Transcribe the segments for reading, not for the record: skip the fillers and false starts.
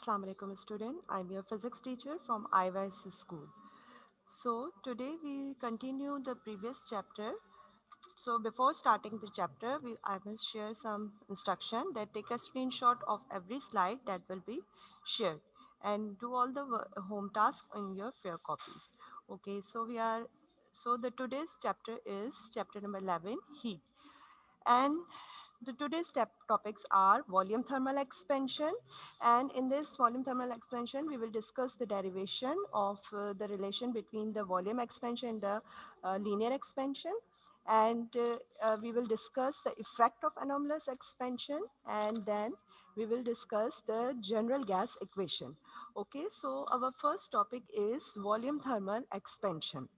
Assalamu alaikum student. I'm your physics teacher from IYS school. So today we continue the previous chapter. So before starting the chapter, I must share some instruction that take a screenshot of every slide that will be shared and do all the home tasks in your fair copies. Okay, so the today's chapter is chapter number 11, heat. And the today's topics are volume thermal expansion. And in this volume thermal expansion, we will discuss the derivation of the relation between the volume expansion and the linear expansion. And we will discuss the effect of anomalous expansion. And then we will discuss the general gas equation. Okay, so our first topic is volume thermal expansion.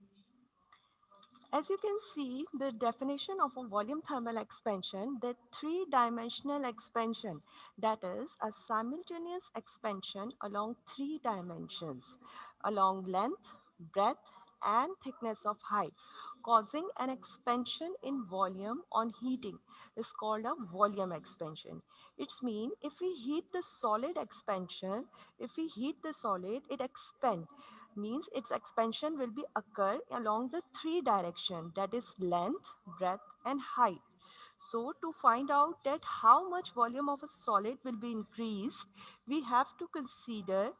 As you can see, the definition of a volume thermal expansion, the three-dimensional expansion, that is a simultaneous expansion along three dimensions, along length, breadth, and thickness of height, causing an expansion in volume on heating is called a volume expansion. It's mean if we heat the solid expansion, if we heat the solid, it expand means its expansion will be occur along the three direction, that is length, breadth, and height. So to find out that how much volume of a solid will be increased, we have to consider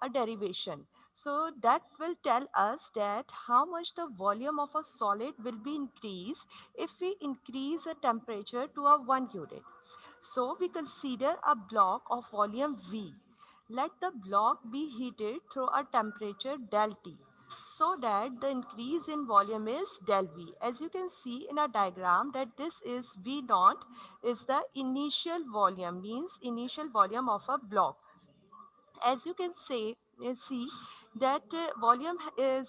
a derivation. So that will tell us that how much the volume of a solid will be increased if we increase the temperature to a 1 unit. So we consider a block of volume V. Let the block be heated through a temperature del T so that the increase in volume is del V. As you can see in a diagram that this is V naught is the initial volume, means initial volume of a block. As you can see that volume is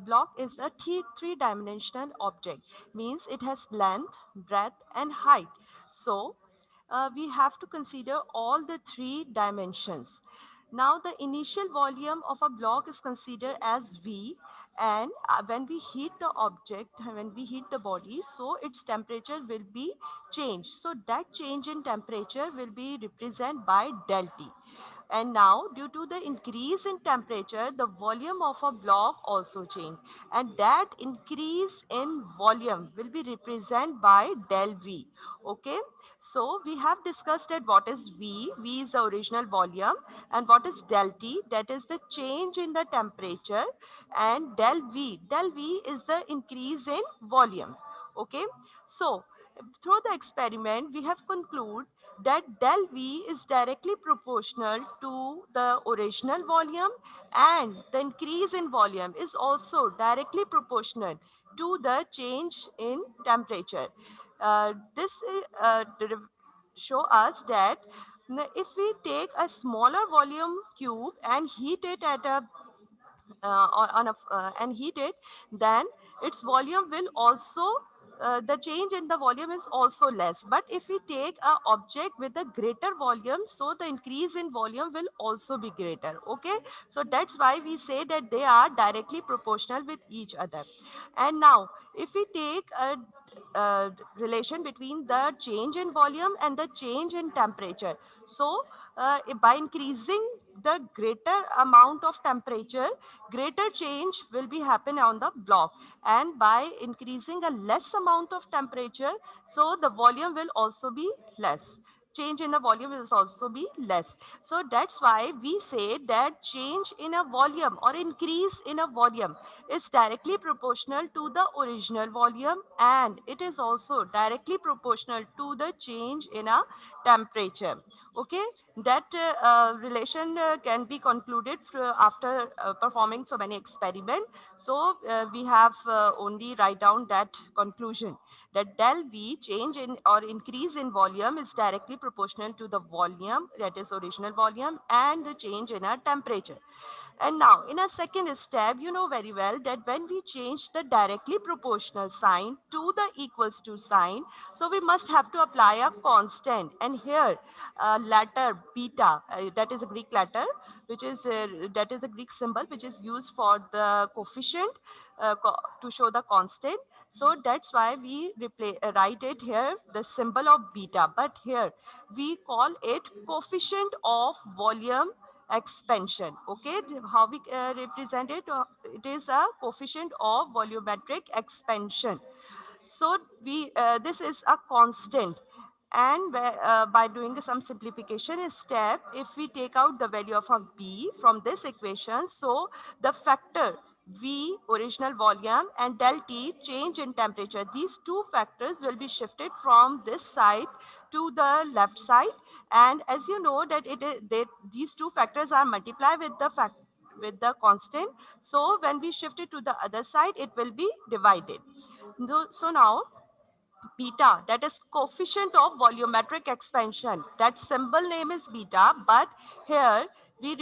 block is a three-dimensional object, means it has length, breadth, and height. So we have to consider all the three dimensions. Now the initial volume of a block is considered as V, and when we heat the object, when we heat the body, so its temperature will be changed. So that change in temperature will be represented by del T. And now, due to the increase in temperature, the volume of a block also change. And that increase in volume will be represented by del V. Okay. So we have discussed that what is V. V is the original volume. And what is del T? That is the change in the temperature. And del V. Del V is the increase in volume. Okay. So through the experiment, we have concluded that del V is directly proportional to the original volume, and the increase in volume is also directly proportional to the change in temperature. This show us that if we take a smaller volume cube and heat it at a and heat it, then its volume will also the change in the volume is also less. But if we take a object with a greater volume, so the increase in volume will also be greater. Okay, so that's why we say that they are directly proportional with each other. And now if we take a relation between the change in volume and the change in temperature, so by increasing the greater amount of temperature, greater change will be happen on the block, and by increasing a less amount of temperature, so the volume will also be less. Change in the volume will also be less. So that's why we say that change in a volume or increase in a volume is directly proportional to the original volume, and it is also directly proportional to the change in a temperature. Okay, that relation can be concluded after performing so many experiments. So we have only write down that conclusion that del V change in or increase in volume is directly proportional to the volume, that is original volume, and the change in our temperature. And now, in a second step, you know very well that when we change the directly proportional sign to the equals to sign, so we must have to apply a constant. And here, letter beta, that is a Greek letter, which is that is a Greek symbol which is used for the coefficient. to show the constant. So that's why we write it here, the symbol of beta. But here we call it coefficient of volume expansion. Okay, how we represent it? It is a coefficient of volumetric expansion. So we this is a constant, and by doing some simplification step, if we take out the value of a b from this equation, so the factor v, original volume, and del T, change in temperature, these two factors will be shifted from this side to the left side. And as you know that these two factors are multiplied with the constant. So when we shift it to the other side, it will be divided. So now beta, that is coefficient of volumetric expansion, that symbol name is beta, but here we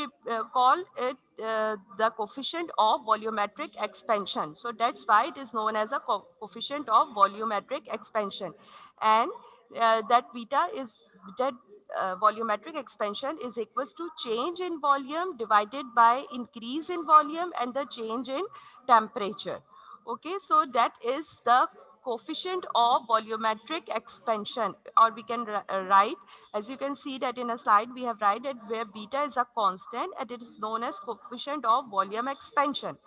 call it the coefficient of volumetric expansion. So that's why it is known as a coefficient of volumetric expansion. And that beta is that volumetric expansion is equals to change in volume divided by increase in volume and the change in temperature. Okay, so that is the coefficient of volumetric expansion, or we can write, as you can see that in a slide we have write it where beta is a constant and it is known as coefficient of volume expansion.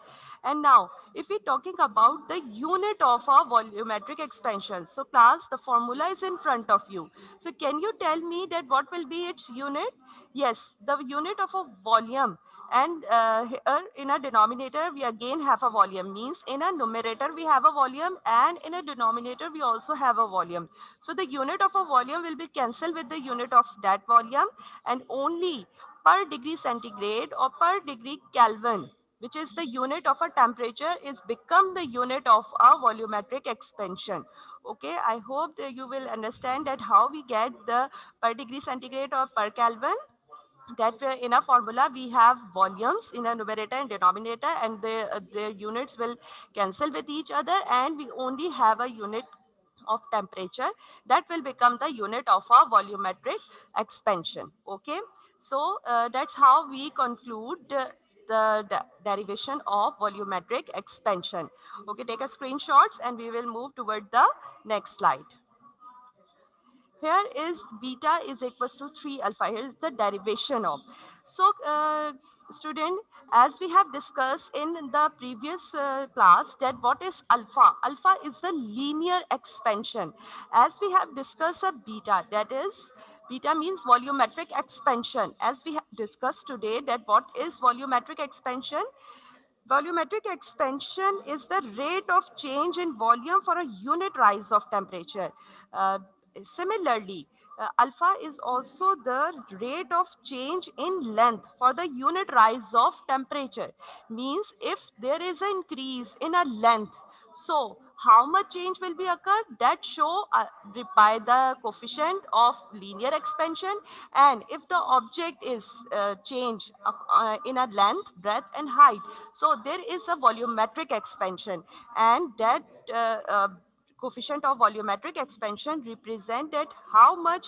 And now if we're talking about the unit of our volumetric expansion, so class, the formula is in front of you. So can you tell me that what will be its unit? Yes, the unit of a volume. And here in a denominator we again have a volume, means in a numerator we have a volume and in a denominator we also have a volume. So the unit of a volume will be cancelled with the unit of that volume, and only per degree centigrade or per degree Kelvin, which is the unit of a temperature, is become the unit of a volumetric expansion. Okay, I hope that you will understand that how we get the per degree centigrade or per Kelvin. That in a formula we have volumes in a numerator and denominator, and their units will cancel with each other, and we only have a unit of temperature that will become the unit of our volumetric expansion. Okay, so that's how we conclude the derivation of volumetric expansion. Okay, take a screenshots and we will move toward the next slide. Here is beta is equals to 3 alpha. Here is the derivation of. So student, as we have discussed in the previous class, that what is alpha? Alpha is the linear expansion. As we have discussed a beta, that is beta means volumetric expansion. As we have discussed today, that what is volumetric expansion? Volumetric expansion is the rate of change in volume for a unit rise of temperature. Similarly, alpha is also the rate of change in length for the unit rise of temperature. Means if there is an increase in a length, so how much change will be occurred? That show by the coefficient of linear expansion. And if the object is changed in a length, breadth, and height, so there is a volumetric expansion, and that coefficient of volumetric expansion represented how much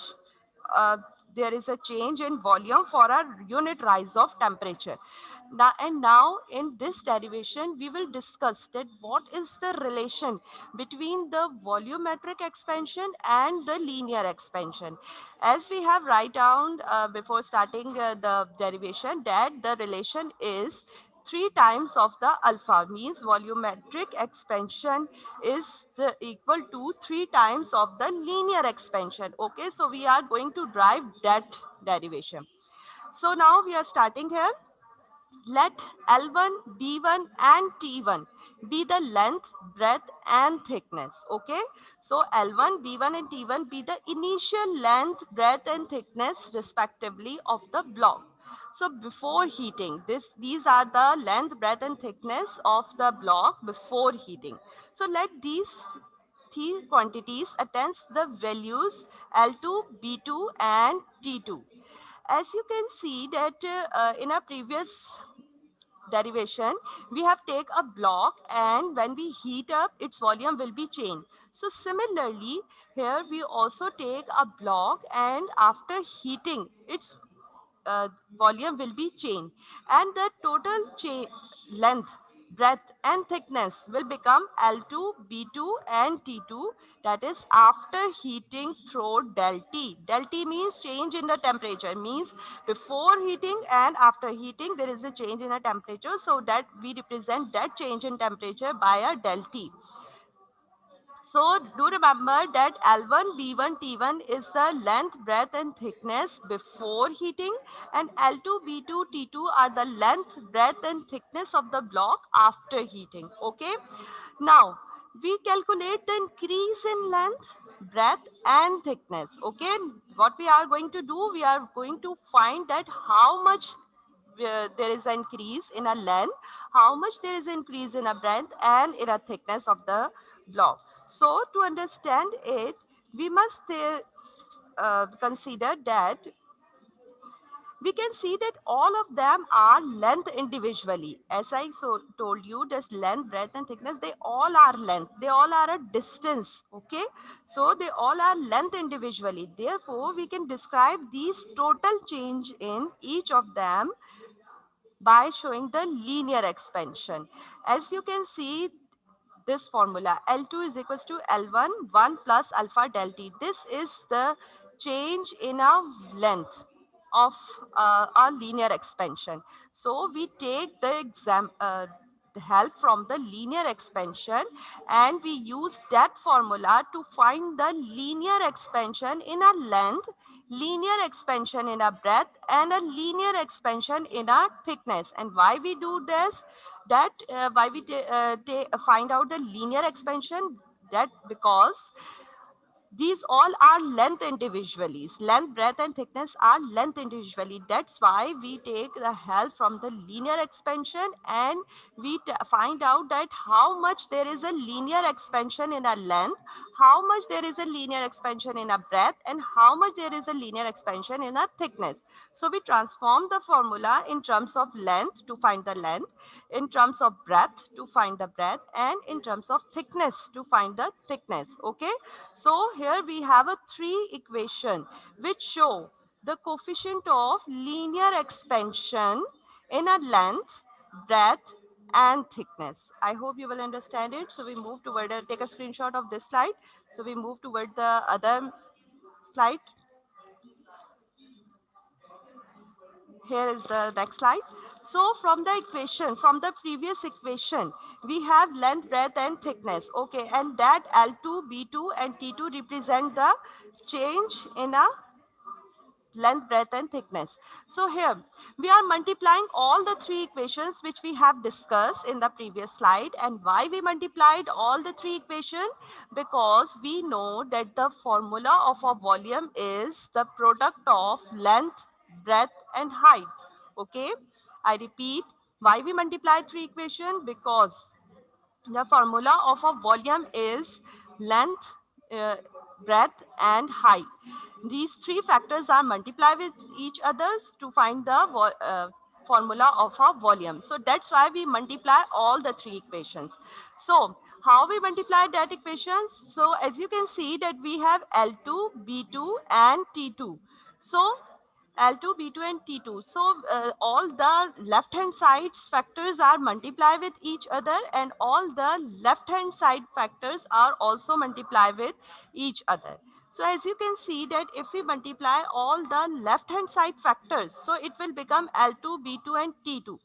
uh, there is a change in volume for a unit rise of temperature. Now in this derivation, we will discuss that what is the relation between the volumetric expansion and the linear expansion. As we have write down before starting the derivation, that the relation is 3 times of the alpha, means volumetric expansion is the equal to 3 times of the linear expansion. Okay, so we are going to derive that derivation. So now we are starting here. Let L1, B1 and T1 be the length, breadth and thickness. Okay. So L1, B1 and T1 be the initial length, breadth and thickness respectively of the block. So before heating, these are the length, breadth and thickness of the block before heating. So let these three quantities attends the values L2, B2 and T2. As you can see that in a previous derivation, we have take a block, and when we heat up, its volume will be changed. So similarly, here we also take a block, and after heating, its volume will be changed, and the total length breadth and thickness will become L2, B2 and T2, that is after heating through del T. Del T means change in the temperature, means before heating and after heating there is a change in the temperature, so that we represent that change in temperature by a del T. So do remember that L1, B1, T1 is the length, breadth and thickness before heating, and L2, B2, T2 are the length, breadth and thickness of the block after heating. Okay. Now we calculate the increase in length, breadth and thickness. Okay. What we are going to do, we are going to find that how much there is an increase in a length, how much there is an increase in a breadth and in a thickness of the block. So to understand it, we must consider that we can see that all of them are length individually. As I told you, this length, breadth and thickness, they all are length. They all are a distance. Okay. So they all are length individually. Therefore, we can describe these total change in each of them by showing the linear expansion. As you can see, this formula L2 is equals to L1 1 plus alpha del T. This is the change in a length of a linear expansion. So we take the help from the linear expansion, and we use that formula to find the linear expansion in a length, linear expansion in a breadth and a linear expansion in a thickness. And why we do this, that why we find out the linear expansion, that because these all are length individually. Length, breadth and thickness are length individually. That's why we take the help from the linear expansion, and we find out that how much there is a linear expansion in a length, how much there is a linear expansion in a breadth, and how much there is a linear expansion in a thickness. So we transform the formula in terms of length to find the length, in terms of breadth to find the breadth, and in terms of thickness to find the thickness. Okay. So here we have a three equation which show the coefficient of linear expansion in a length, breadth and thickness. I hope you will understand it. So we move toward, take a screenshot of this slide. So we move toward the other slide. Here is the next slide. So from the equation, from the previous equation, we have length, breadth and thickness. Okay, and that L2, B2 and T2 represent the change in a length, breadth and thickness. So here we are multiplying all the three equations which we have discussed in the previous slide. And why we multiplied all the three equations? Because we know that the formula of a volume is the product of length, breadth and height. Okay, I repeat, why we multiply three equations? Because the formula of a volume is length, uh, breadth, and height. These three factors are multiplied with each others to find the formula of a volume. So that's why we multiply all the three equations. So how we multiply that equations? So as you can see that we have L2, B2, and T2. So L2, B2 and T2. So all the left hand sides factors are multiplied with each other, and all the left hand side factors are also multiplied with each other. So as you can see that if we multiply all the left hand side factors, so it will become L2, B2 and T2.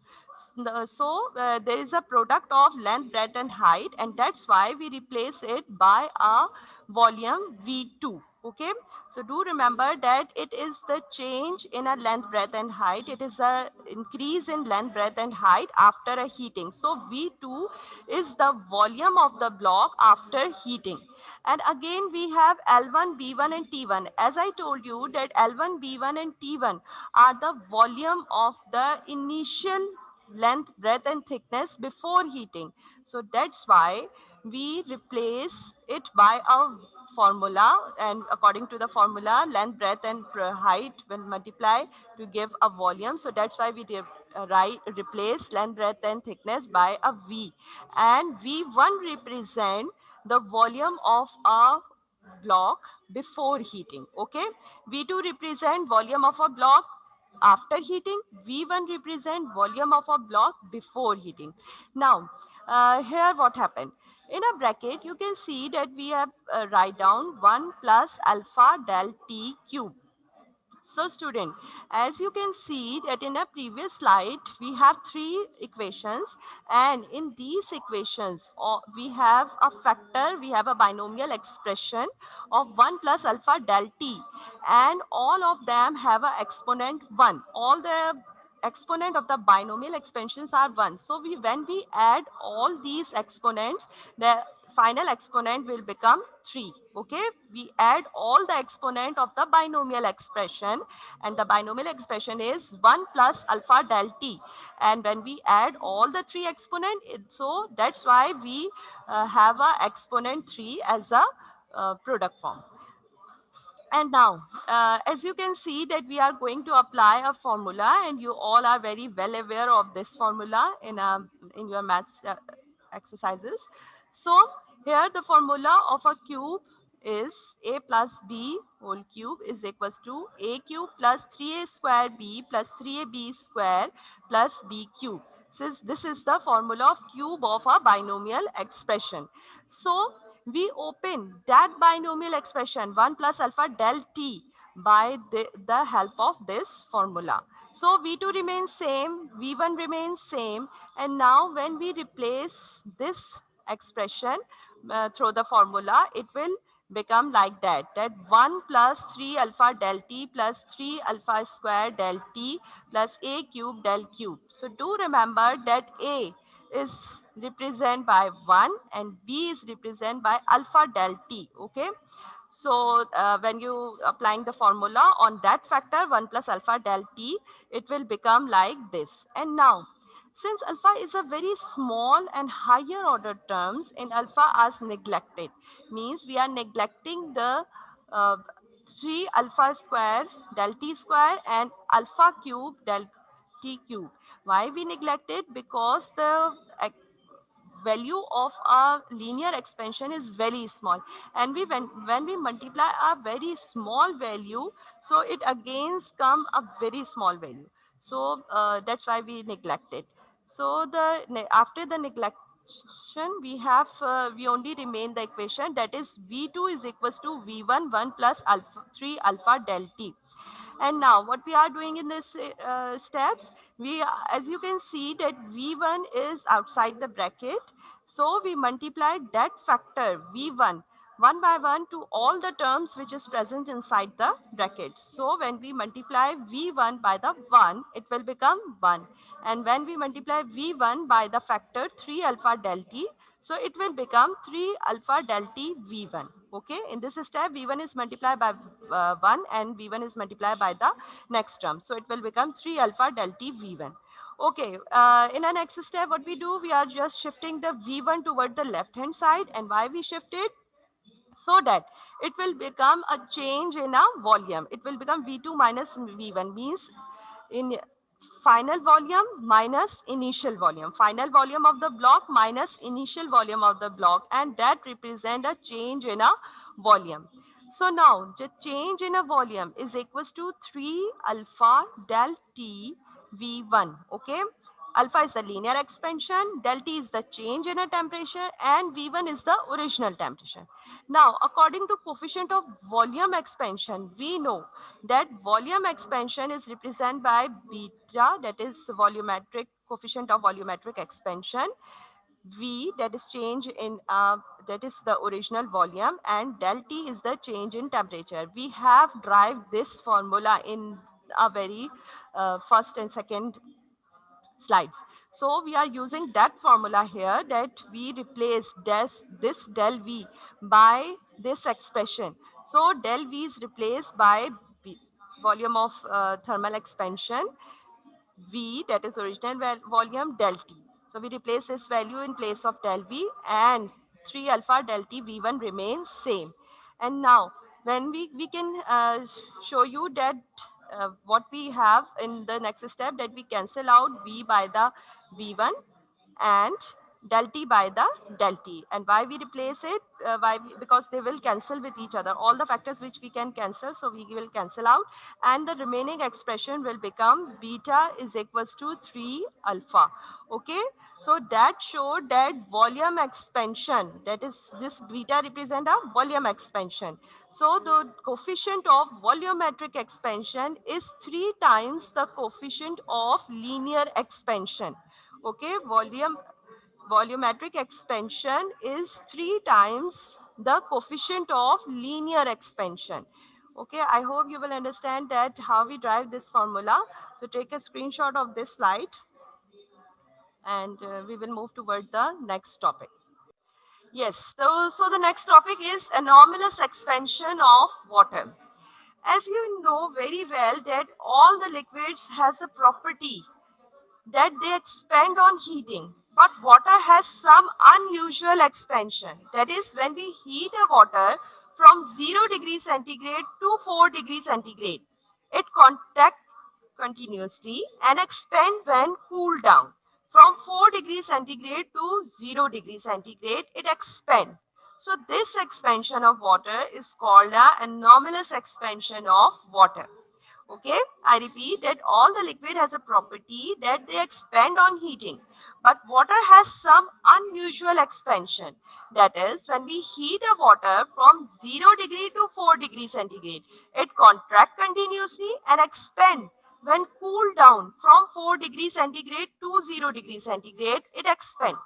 So there is a product of length, breadth and height, and that's why we replace it by a volume V2. Okay, so do remember that it is the change in a length, breadth and height. It is a increase in length, breadth and height after a heating. So V2 is the volume of the block after heating. And again we have L1, B1 and T1. As I told you that L1, B1 and T1 are the volume of the initial length, breadth and thickness before heating. So that's why we replace it by a formula, and according to the formula length, breadth and height will multiply to give a volume. So that's why we replace length, breadth and thickness by a V, and V1 represent the volume of a block before heating. Okay, V2 represent volume of a block after heating, V1 represent volume of a block before heating. Now, here what happened? In a bracket, you can see that we have write down 1 plus alpha del T cube. So student, as you can see that in a previous slide, we have three equations, and in these equations, we have a factor, we have a binomial expression of 1 plus alpha del t, and all of them have a exponent 1. All the exponent of the binomial expansions are 1. So when we add all these exponents, the final exponent will become 3. Okay, we add all the exponent of the binomial expression, and the binomial expression is 1 plus alpha del t, and when we add all the three exponent, so that's why we have a exponent 3 as a product form. And now, as you can see that we are going to apply a formula, and you all are very well aware of this formula in your maths exercises. So here the formula of a cube is a plus b whole cube is equals to a cube plus 3a square b plus 3ab square plus b cube. Since this is the formula of cube of a binomial expression. So we open that binomial expression 1 plus alpha del t by the help of this formula. So V2 remains same, V1 remains same, and now when we replace this expression through the formula, it will become like that 1 plus 3 alpha del t plus 3 alpha square del t plus a cube del cube. So do remember that a is represented by 1 and b is represented by alpha del t. Okay, so when you applying the formula on that factor 1 plus alpha del t, it will become like this. And now, since alpha is a very small and higher order terms, and alpha are neglected, means we are neglecting the uh, 3 alpha square del t square and alpha cube del t cube. Why we neglect it? Because the value of a linear expansion is very small, and when we multiply a very small value, so it again come a very small value. So that's why we neglect it. So after the neglection, we have we only remain the equation, that is v2 is equals to v1 1 plus alpha 3 alpha del t. And now what we are doing in this steps, as you can see that V1 is outside the bracket. So we multiply that factor V1 one by one to all the terms which is present inside the bracket. So when we multiply V1 by the 1, it will become 1. And when we multiply V1 by the factor 3 alpha del t, so it will become 3 alpha del t V1. Okay, in this step, V1 is multiplied by 1 and V1 is multiplied by the next term. So it will become 3 alpha del t V1. Okay, in our next step, what we do, we are just shifting the V1 toward the left hand side. And why we shift it? So that it will become a change in a volume. It will become V2 minus V1, means in final volume minus initial volume, final volume of the block minus initial volume of the block, and that represent a change in a volume. So now the change in a volume is equals to 3 alpha del t v1. Okay, alpha is the linear expansion, del t is the change in a temperature, and v1 is the original temperature. Now, according to coefficient of volume expansion, we know that volume expansion is represented by beta, that is volumetric coefficient of volumetric expansion, V, that is change in that is the original volume, and del T is the change in temperature. We have derived this formula in a very first and second slides. So we are using that formula here, that we replace this del V by this expression. So del V is replaced by volume of thermal expansion, V, that is original volume del T. So we replace this value in place of del V, and 3 alpha del T V1 remains same. And now when we can show you that what we have in the next step, that we cancel out V by the V1, and del T by the del T. And why we replace it? Because they will cancel with each other. All the factors which we can cancel, so we will cancel out. And the remaining expression will become beta is equals to 3 alpha. Okay. So that showed that volume expansion, that is this beta represent a volume expansion. So the coefficient of volumetric expansion is 3 times the coefficient of linear expansion. Okay, volumetric expansion is 3 times the coefficient of linear expansion. Okay, I hope you will understand that how we drive this formula. So take a screenshot of this slide and we will move toward the next topic. Yes, so the next topic is anomalous expansion of water. As you know very well that all the liquids has a property that they expand on heating. But water has some unusual expansion. That is, when we heat a water from 0 degrees centigrade to 4 degrees centigrade, it contracts continuously and expand when cooled down. From 4 degrees centigrade to 0 degrees centigrade, it expands. So this expansion of water is called an anomalous expansion of water. Okay, I repeat that all the liquid has a property that they expand on heating, but water has some unusual expansion. That is, when we heat a water from 0 degree to 4 degrees centigrade, it contract continuously and expand. When cooled down from 4 degrees centigrade to 0 degrees centigrade, it expand.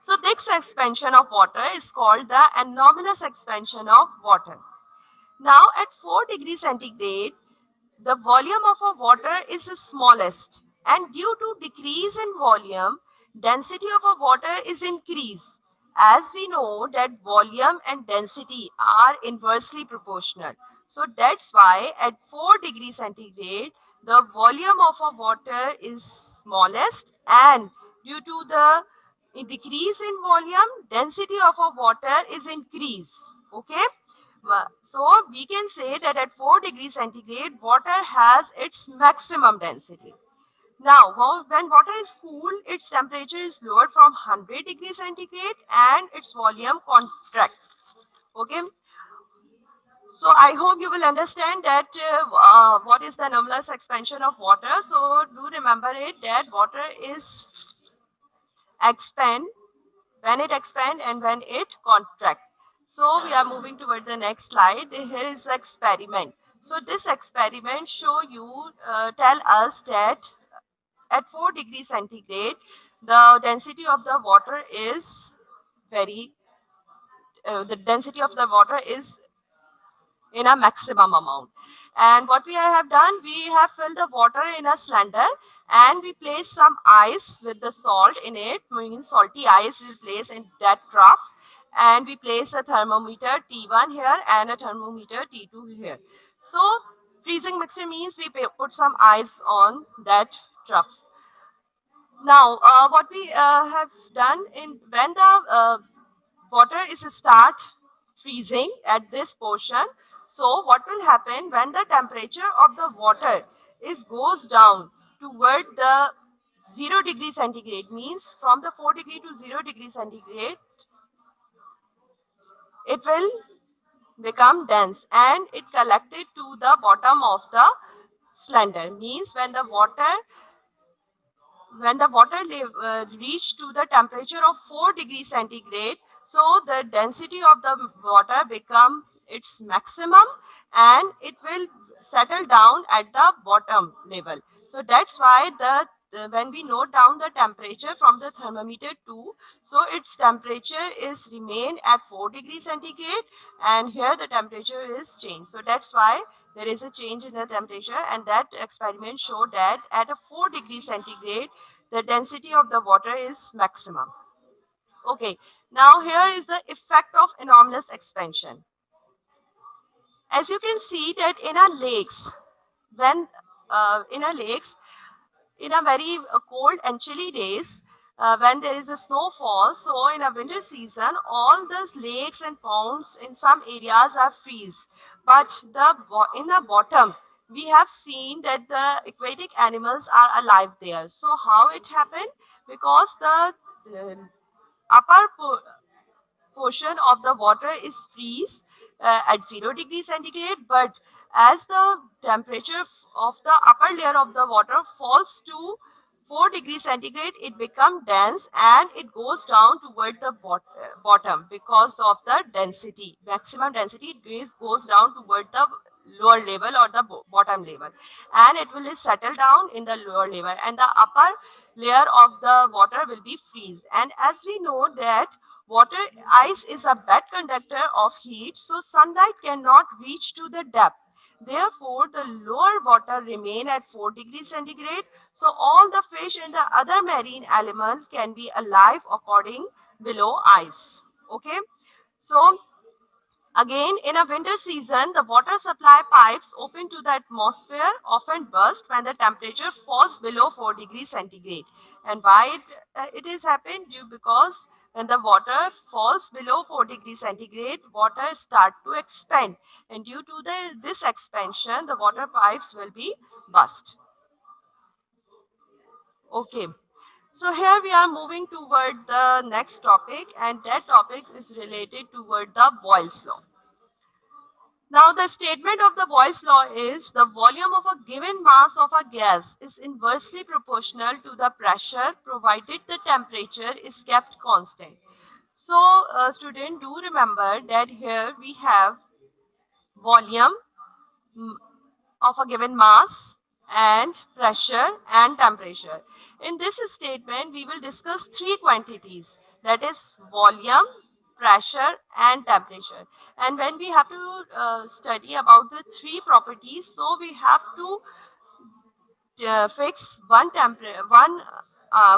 So this expansion of water is called the anomalous expansion of water. Now at 4 degrees centigrade, the volume of a water is the smallest, and due to decrease in volume, density of a water is increased. As we know that volume and density are inversely proportional. So that's why at 4 degrees centigrade, the volume of a water is smallest, and due to the decrease in volume, density of a water is increased. Okay. So we can say that at 4 degrees centigrade, water has its maximum density. Now, when water is cool, its temperature is lowered from 100 degrees centigrade and its volume contracts. Okay. So I hope you will understand that what is the anomalous expansion of water. So do remember it that water is expand when it expand and when it contract. So we are moving toward the next slide. Here is the experiment. So this experiment tell us that at 4 degrees centigrade, the density of the water is very, the density of the water is in a maximum amount. And what we have done, we have filled the water in a cylinder and we place some ice with the salt in it, means salty ice is placed in that trough. And we place a thermometer T1 here and a thermometer T2 here. So freezing mixture means we put some ice on that trough. Now, what we have done in when the water is start freezing at this portion. So what will happen when the temperature of the water is goes down toward the 0 degree centigrade, means from the 4 degree to 0 degree centigrade, it will become dense and it collected to the bottom of the cylinder, means when the water reach to the temperature of 4 degrees centigrade, so the density of the water become its maximum and it will settle down at the bottom level. So that's why when we note down the temperature from the thermometer 2, so its temperature is remain at 4 degrees centigrade and here the temperature is changed. So that's why there is a change in the temperature, and that experiment showed that at a 4 degrees centigrade, the density of the water is maximum. Okay, now here is the effect of anomalous expansion. As you can see that in our lakes, when in our lakes, in a very cold and chilly days, when there is a snowfall, so in a winter season, all those lakes and ponds in some areas are freeze. But in the bottom, we have seen that the aquatic animals are alive there. So how it happened? Because the uh, upper portion of the water is freeze at 0 degrees centigrade, but as the temperature of the upper layer of the water falls to 4 degrees centigrade, it becomes dense and it goes down toward the bottom because of the density, maximum density. It goes down toward the lower level or the bottom level, and it will settle down in the lower level, and the upper layer of the water will be freeze. And as we know that water ice is a bad conductor of heat, so sunlight cannot reach to the depth. Therefore, the lower water remain at 4 degrees centigrade. So all the fish and the other marine animals can be alive according below ice. Okay. So again, in a winter season, the water supply pipes open to the atmosphere often burst when the temperature falls below 4 degrees centigrade. And why it is happened? Due because when the water falls below 4 degrees centigrade, water start to expand. And due to this expansion, the water pipes will be burst. Okay. So here we are moving toward the next topic, and that topic is related toward the Boyle's law. Now, the statement of the Boyle's law is the volume of a given mass of a gas is inversely proportional to the pressure provided the temperature is kept constant. So, student, do remember that here we have volume mm, of a given mass and pressure and temperature. In this statement, we will discuss three quantities, that is volume, pressure and temperature. And when we have to study about the three properties, so we have to fix one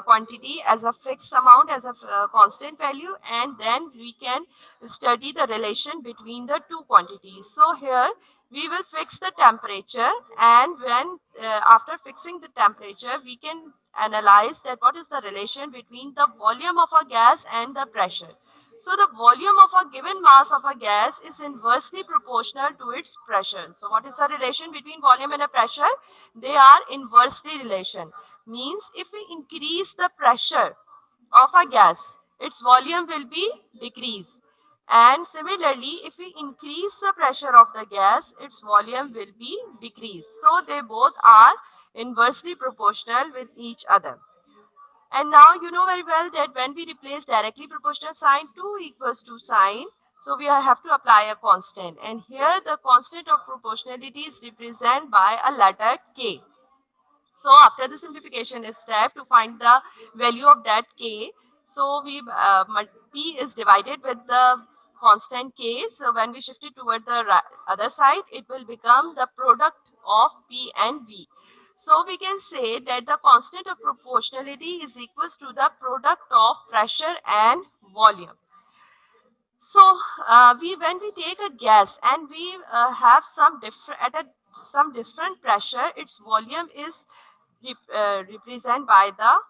quantity as a fixed amount, as a constant value, and then we can study the relation between the two quantities. So here we will fix the temperature, and when after fixing the temperature we can analyze that what is the relation between the volume of a gas and the pressure. So the volume of a given mass of a gas is inversely proportional to its pressure. So what is the relation between volume and a pressure? They are inversely relation. Means if we increase the pressure of a gas, its volume will be decrease. And similarly, if we increase the pressure of the gas, its volume will be decrease. So they both are inversely proportional with each other. And now you know very well that when we replace directly proportional sign, 2 equals to sign, so we have to apply a constant. And here the constant of proportionality is represented by a letter k. So after the simplification step to find the value of that k, so p is divided with the constant k. So when we shift it toward the other side, it will become the product of p and v. So we can say that the constant of proportionality is equals to the product of pressure and volume. So we when we take a gas and we have some different at a some different pressure, its volume is represented by the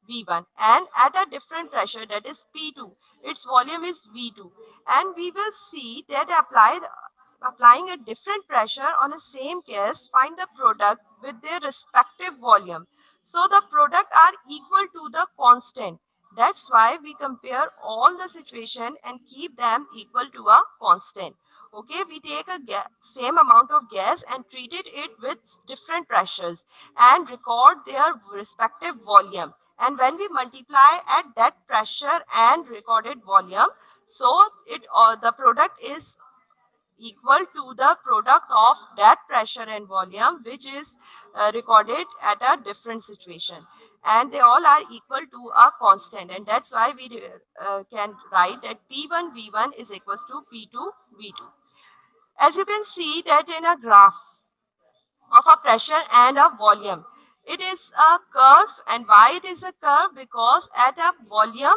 V1, and at a different pressure, that is P2, its volume is V2. And we will see that applying a different pressure on the same gas, find the product with their respective volume. So the product are equal to the constant. That's why we compare all the situation and keep them equal to a constant. Okay, we take a same amount of gas and treated it with different pressures and record their respective volume. And when we multiply at that pressure and recorded volume, so the product is equal to the product of that pressure and volume which is recorded at a different situation, and they all are equal to a constant, and that's why we can write that P1 V1 is equals to P2 V2. As you can see that in a graph of a pressure and a volume, it is a curve. And why it is a curve? Because at a volume,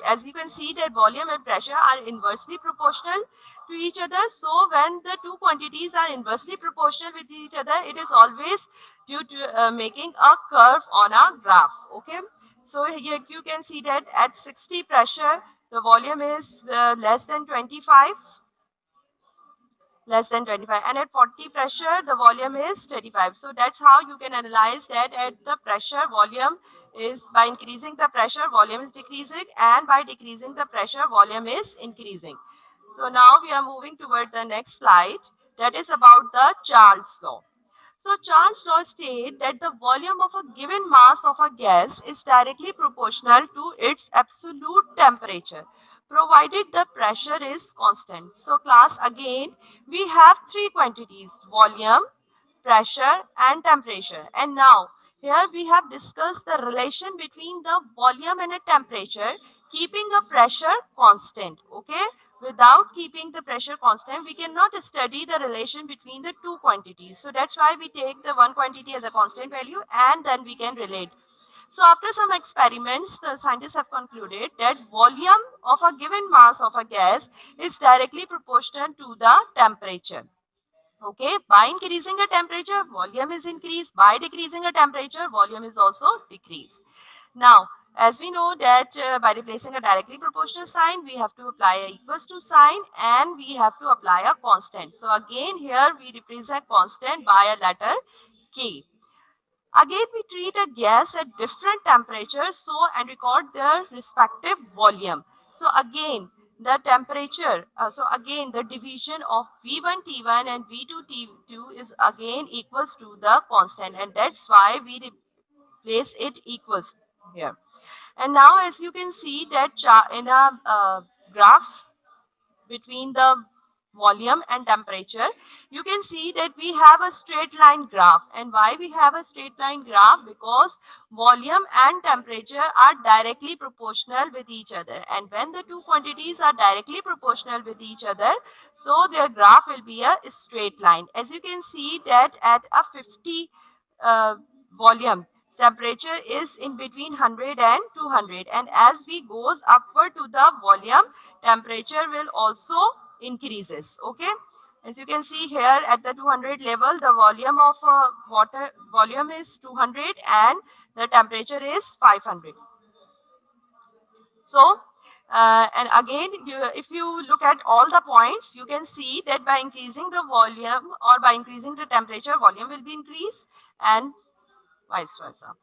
as you can see that volume and pressure are inversely proportional to each other. So when the two quantities are inversely proportional with each other, it is always due to making a curve on a graph. Okay, so here you can see that at 60 pressure the volume is less than 25, and at 40 pressure the volume is 35. So that's how you can analyze that at the pressure volume is by increasing the pressure, volume is decreasing, and by decreasing the pressure, volume is increasing. So now we are moving toward the next slide, that is about the Charles law. So Charles law states that the volume of a given mass of a gas is directly proportional to its absolute temperature, provided the pressure is constant. So class, again, we have three quantities: volume, pressure and temperature. And now here we have discussed the relation between the volume and a temperature, keeping a pressure constant. Okay, without keeping the pressure constant, we cannot study the relation between the two quantities. So that's why we take the one quantity as a constant value and then we can relate. So after some experiments, the scientists have concluded that volume of a given mass of a gas is directly proportional to the temperature. Okay, by increasing the temperature, volume is increased. By decreasing the temperature, volume is also decreased. Now, as we know that by replacing a directly proportional sign, we have to apply a equals to sign and we have to apply a constant. So again, here we represent constant by a letter K. Again, we treat a gas at different temperatures so and record their respective volume. So again, the temperature, so again the division of V1 T1 and V2 T2 is again equals to the constant, and that's why we replace it equals here. And now as you can see that in a graph between the volume and temperature, you can see that we have a straight line graph. And why we have a straight line graph? Because volume and temperature are directly proportional with each other, and when the two quantities are directly proportional with each other, so their graph will be a straight line. As you can see that at a 50 volume, temperature is in between 100 and 200, and as we goes upward to the volume, temperature will also increases. Okay, as you can see here at the 200 level, the volume of water volume is 200 and the temperature is 500. So and again, if you look at all the points, you can see that by increasing the volume or by increasing the temperature, volume will be increased and vice versa.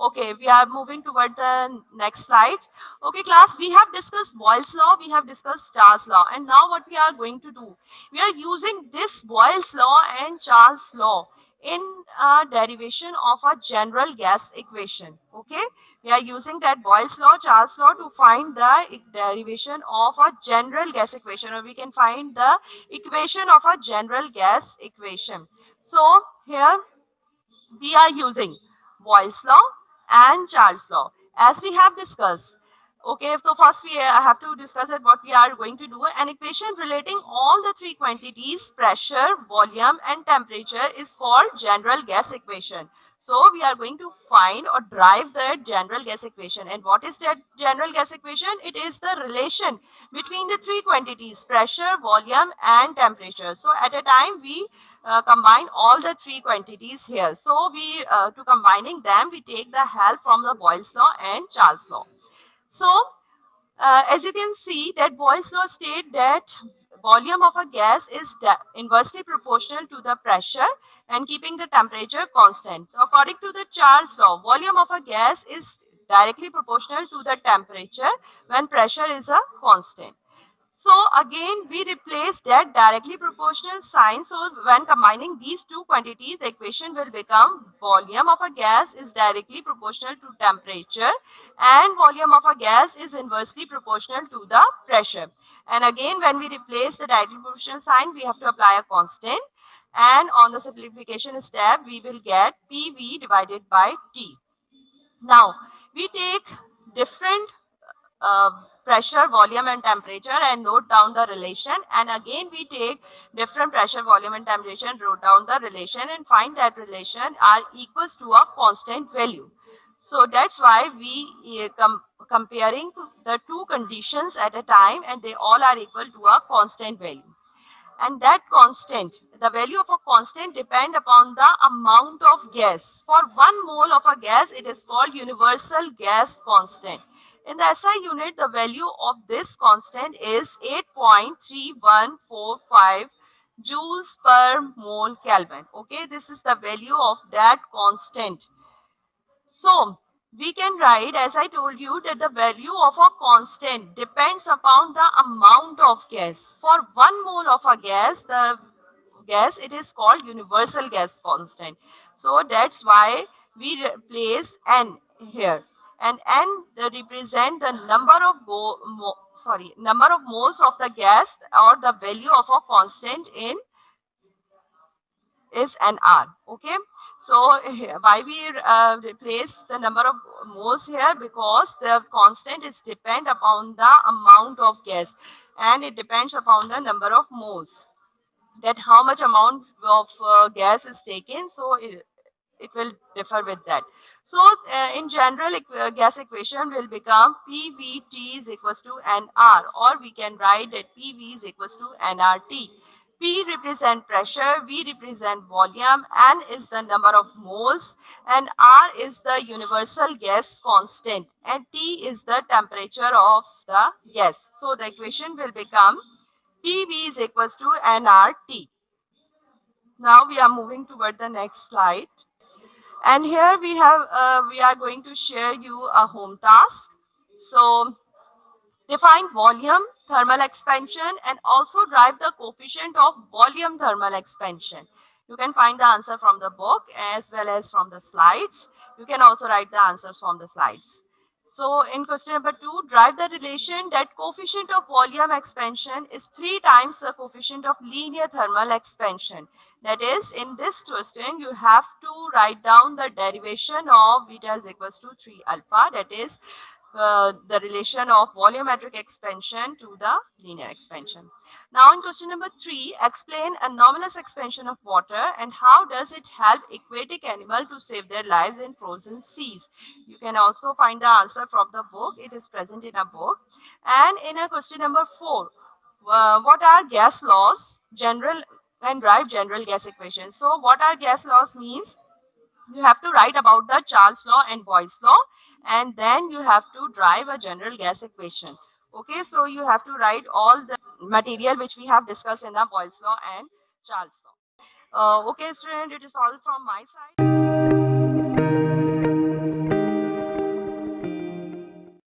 Okay, we are moving toward the next slide. Okay, class, we have discussed Boyle's law, we have discussed Charles' law, and now what we are going to do? We are using this Boyle's law and Charles' law in a derivation of a general gas equation. Okay, we are using that Boyle's law, Charles' law to find the derivation of a general gas equation, or we can find the equation of a general gas equation. So here we are using Boyle's law and Charles law as we have discussed. Okay, so first we have to discuss it what we are going to do. An equation relating all the three quantities, pressure, volume and temperature, is called general gas equation. So we are going to find or derive the general gas equation. And what is that general gas equation? It is the relation between the three quantities, pressure, volume and temperature. So at a time we combine all the three quantities here. So we to combining them, we take the help from the Boyle's law and Charles law. So as you can see that Boyle's law state that volume of a gas is inversely proportional to the pressure and keeping the temperature constant. So according to the Charles law, volume of a gas is directly proportional to the temperature when pressure is a constant. So again, we replace that directly proportional sign. So when combining these two quantities, the equation will become volume of a gas is directly proportional to temperature and volume of a gas is inversely proportional to the pressure. And again, when we replace the directly proportional sign, we have to apply a constant. And on the simplification step, we will get PV divided by T. Now, we take different uh, pressure, volume and temperature and note down the relation, and again we take different pressure, volume and temperature and wrote down the relation and find that relation are equals to a constant value. So that's why we comparing the two conditions at a time and they all are equal to a constant value. And that constant, the value of a constant depend upon the amount of gas. For 1 mole of a gas, it is called universal gas constant. In the SI unit, the value of this constant is 8.3145 joules per mole Kelvin. Okay, this is the value of that constant. So we can write, as I told you, that the value of a constant depends upon the amount of gas. For 1 mole of a gas, the gas, it is called universal gas constant. So that's why we place N here. And N represent the number of number of moles of the gas, or the value of a constant in is an R. Okay. So why we replace the number of moles here? Because the constant is depend upon the amount of gas, and it depends upon the number of moles, that how much amount of gas is taken. So it will differ with that. So in general, gas equation will become PVT is equals to NR, or we can write that PV is equals to NRT. P represent pressure, V represent volume, N is the number of moles, and R is the universal gas constant, and T is the temperature of the gas. So the equation will become PV is equals to NRT. Now we are moving toward the next slide. And here we are going to share you a home task. So define volume thermal expansion and also drive the coefficient of volume thermal expansion. You can find the answer from the book as well as from the slides. You can also write the answers from the slides. So in question number 2, drive the relation that coefficient of volume expansion is 3 times the coefficient of linear thermal expansion. That is, in this question, you have to write down the derivation of beta is equals to 3 alpha. That is the relation of volumetric expansion to the linear expansion. Now in question number 3, explain anomalous expansion of water and how does it help aquatic animal to save their lives in frozen seas. You can also find the answer from the book. It is present in a book. And in a question number 4, what are gas laws, general and drive general gas equations. So what are gas laws means? You have to write about the Charles law and Boyle's law, and then you have to drive a general gas equation. Okay, so you have to write all the material which we have discussed in the Boyle's law and Charles law. Okay, student, it is all from my side.